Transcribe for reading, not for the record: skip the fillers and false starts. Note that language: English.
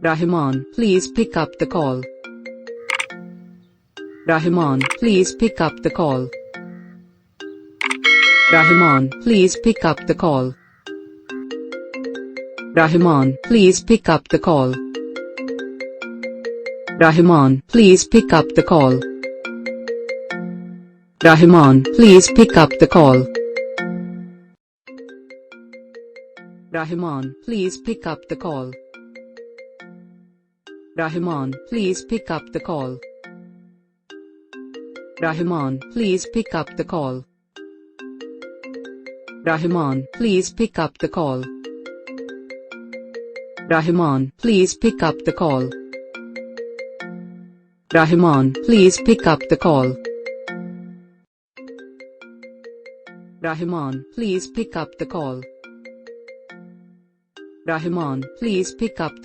Rahman, please pick up the call. Rahman, please pick up the call. Rahman, please pick up the call. Rahman, please pick up the call. Rahman, please pick up the call. Rahman, please pick up the call. Rahman, please pick up the call. Rahman, please pick up the call. Rahman, please pick up the call. Rahman, please pick up the call. Rahman, please pick up the call. Rahman, please pick up the call. Rahman, please pick up the call. Rahman, please pick up the